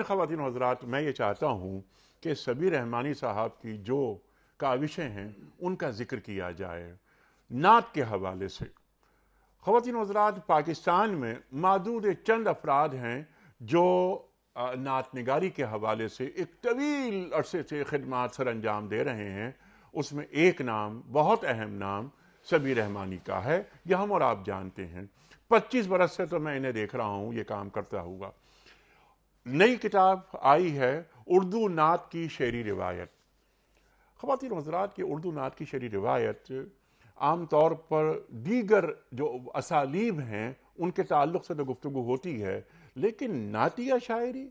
ख़वातीन और हज़रात, मैं ये चाहता हूँ कि सबीर रहमानी साहब की जो काविशें हैं उनका ज़िक्र किया जाए नात के हवाले से। ख़वातीन और हज़रात, पाकिस्तान में मादूद चंद अफराद हैं जो नात निगारी के हवाले से एक तवील अरसे से खिदमात सर अंजाम दे रहे हैं। उसमें एक नाम, बहुत अहम नाम, सबीर रहमानी का है। यह हम और आप जानते हैं। 25 बरस से तो मैं इन्हें देख रहा हूँ ये काम करता हुआ। नई किताब आई है उर्दू नात की शेरी रिवायत। ख़वातीन हज़रात की उर्दू नात की शेरी रिवायत आम तौर पर दीगर जो असालीब हैं उनके ताल्लुक़ से तो गुफ्तगू होती है, लेकिन नातिया शायरी,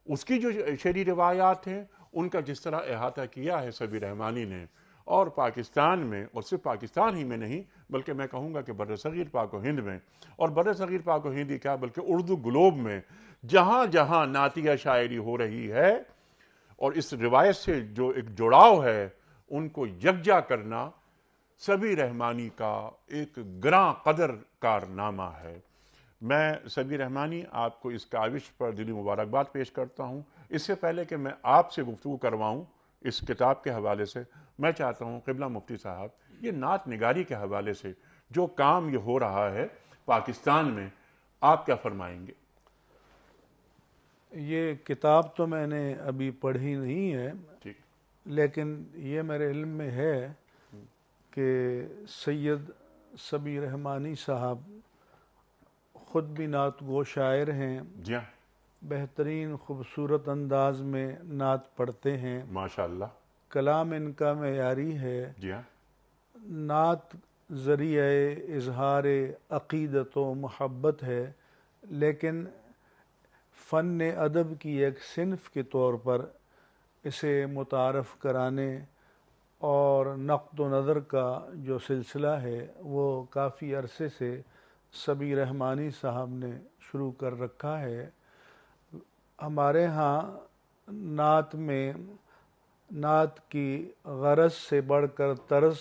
उसकी जो शेरी रिवायात हैं उनका जिस तरह अहाता किया है सबीर रहमानी ने, और पाकिस्तान में, और सिर्फ पाकिस्तान ही में नहीं बल्कि मैं कहूँगा कि बर्र-ए-सग़ीर पाक व हिंद में, और बर्र-ए-सग़ीर पाक व हिंद ही क्या बल्कि उर्दू ग्लोब में जहाँ जहाँ नातिया शायरी हो रही है और इस रिवायत से जो एक जुड़ाव है उनको यकजा करना सबीर रहमानी का एक ग्रां कदर कारनामा है। मैं सबीर रहमानी आपको इस काविश पर दिली मुबारकबाद पेश करता हूँ। इससे पहले कि मैं आपसे गुफ्तगू करवाऊँ इस किताब के हवाले से, मैं चाहता हूँ क़िबला मुफ्ती साहब, ये नात निगारी के हवाले से जो काम ये हो रहा है पाकिस्तान में, आप क्या फरमाएंगे? ये किताब तो मैंने अभी पढ़ी नहीं है, ठीक, लेकिन ये मेरे इल्म में है कि सैयद सबीर रहमानी साहब ख़ुद भी नात गो शायर हैं। जी हाँ, बेहतरीन ख़ूबसूरत अंदाज में नात पढ़ते हैं, माशाअल्लाह। कलाम कलाम इनका मेयारी है। जी हाँ, नात ज़रिए इजहार अक़ीदत व मोहब्बत है, लेकिन फ़न अदब की एक सिन्फ़ के तौर पर इसे मुतारफ़ कराने और नक़्द व नज़र का जो सिलसिला है वो काफ़ी अरसे से सबीर रहमानी साहब ने शुरू कर रखा है। हमारे यहाँ नात में नात की गरज से बढ़कर तर्ज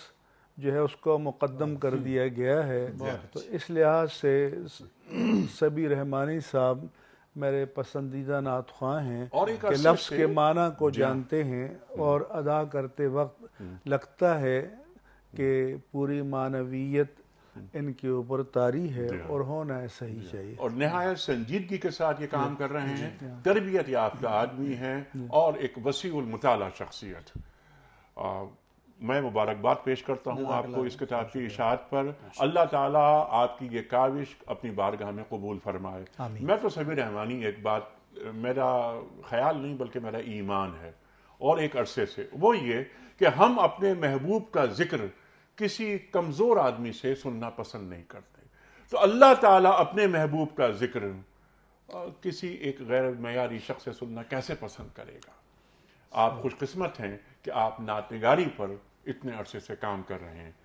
जो है उसको मुक़द्दम कर दिया गया है। तो इस लिहाज से सबीर रहमानी साहब मेरे पसंदीदा नात ख़्वाह हैं कि लफ्ज़ के माना को जानते हैं और अदा करते वक्त लगता है कि पूरी मानवियत इनके ऊपर तारी है और होना ऐसा ही चाहिए। और नहायत संजीदगी के साथ ये काम कर रहे हैं। तरबियत याफ्ता आदमी हैं और एक वसीउल मुताला शख्सियत। मैं मुबारकबाद पेश करता हूँ आपको इस किताब की इशाअत पर। अल्लाह ताला आपकी ये काविश अपनी बारगाह में कबूल फरमाए। मैं तो सबीर रहमानी, एक बात मेरा ख्याल नहीं बल्कि मेरा ईमान है और एक अरसे से, वो ये कि हम अपने महबूब का जिक्र किसी कमज़ोर आदमी से सुनना पसंद नहीं करते। तो अल्लाह ताला अपने महबूब का जिक्र किसी एक गैर मयारी शख्स से सुनना कैसे पसंद करेगा? आप खुशकिस्मत हैं कि आप नात निगारी पर इतने अरसे से काम कर रहे हैं।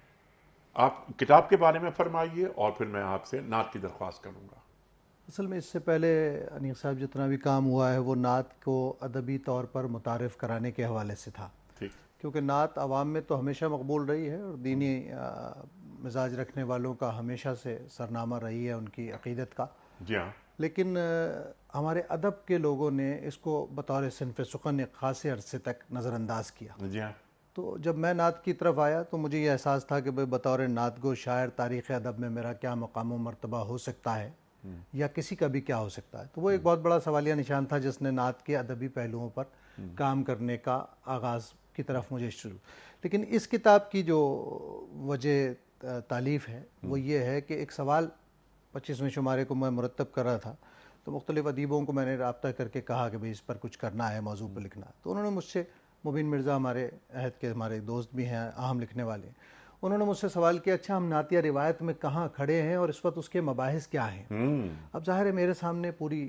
आप किताब के बारे में फरमाइए और फिर मैं आपसे नात की दरख्वास्त करूँगा। असल में इससे पहले अनीक साहब जितना भी काम हुआ है वो नात को अदबी तौर पर मुतारिफ़ कराने के हवाले से था, क्योंकि नात आवाम में तो हमेशा मकबूल रही है और दीनी मिजाज रखने वालों का हमेशा से सरनामा रही है उनकी अक़ीदत का। जी हाँ, लेकिन हमारे अदब के लोगों ने इसको बतौर सिन्फ़ सुख़न एक ख़ासे अरसे तक नज़रअंदाज किया। जी हाँ, तो जब मैं नात की तरफ आया तो मुझे ये एहसास था कि भाई बतौर नात गो शायर तारीख़ अदब में मेरा क्या मकाम व मर्तबा हो सकता है या किसी का भी क्या हो सकता है। तो वो एक बहुत बड़ा सवालिया निशान था जिसने नात के अदबी पहलुओं पर काम करने का आगाज़ की तरफ मुझे शुरू। लेकिन इस किताब की जो वजह तालीफ़ है वो ये है कि एक सवाल 25वें शुमारे को मैं मुरतब कर रहा था, तो मुख्तलिफ़ अदीबों को मैंने राब्ता करके कहा कि भाई इस पर कुछ करना है, मौजू पर लिखना। तो उन्होंने मुझसे, मुबीन मिर्ज़ा हमारे अहद के हमारे दोस्त भी हैं, अहम लिखने वाले, उन्होंने मुझसे सवाल किया, अच्छा हम नातिया रिवायत में कहाँ खड़े हैं और इस वक्त उसके मबाहिस क्या हैं। अब ज़ाहिर है मेरे सामने पूरी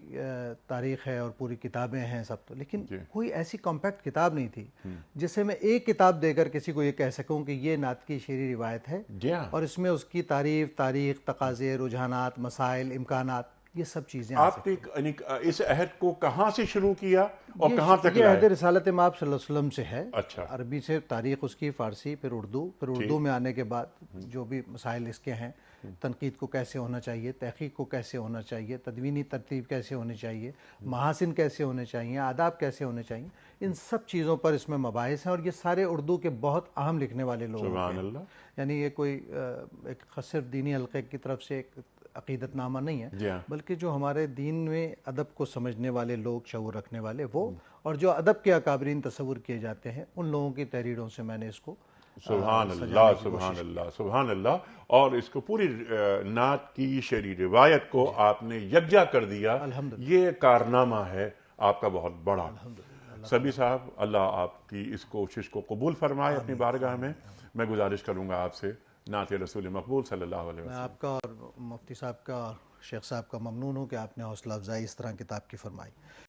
तारीख़ है और पूरी किताबें हैं सब, तो लेकिन कोई ऐसी कॉम्पैक्ट किताब नहीं थी जिसे मैं एक किताब देकर किसी को ये कह सकूं कि ये नात की शेरी रिवायत है और इसमें उसकी तारीफ़, तारीख़, तकाज़े, रुझानात, मसाइल, इम्कानात یہ سب چیزیں آپ نے اس عہد کو کہاں سے شروع کیا اور کہاں تک یہ لائے؟ عہد رسالت مآب صلی اللہ علیہ وسلم سے ہے. اچھا. عربی سے تاریخ اس کی، فارسی، پھر اردو میں آنے کے بعد جو بھی مسائل اس کے ہیں، تنقید کو کیسے ہونا چاہیے، تحقیق کو کیسے ہونا چاہیے، تدوینی ترتیب کیسے ہونی چاہیے، محاسن کیسے ہونے چاہیے، آداب کیسے ہونے چاہیے، ان سب چیزوں پر اس میں مباحث ہیں. اور یہ سارے اردو کے بہت اہم لکھنے والے لوگ سبحان ہیں. اللہ. یعنی یہ کوئی ایک صرف دینی حلقے کی طرف سے ایک عقیدت نامہ نہیں ہے، جی ہاں. بلکہ جو ہمارے دین میں ادب کو سمجھنے والے لوگ، شعور رکھنے والے وہ، اور جو ادب کے اکابرین تصور کیے جاتے ہیں، ان لوگوں کی تحریروں سے میں نے اس کو سبحان اللہ، سبحان اللہ، سبحان اللہ. اور اس کو پوری نعت کی شعری روایت کو آپ نے یکجا کر دیا. یہ کارنامہ ہے آپ کا بہت بڑا. سبی صاحب، اللہ آپ کی اس کوشش کو قبول فرمائے اپنی بارگاہ میں. میں گزارش کروں گا آپ سے نعت رسول مقبول صلی اللہ علیہ وسلم. میں آپ کا اور مفتی صاحب کا اور شیخ صاحب کا ممنون ہوں کہ آپ نے حوصلہ افزائی اس طرح کتاب کی فرمائی.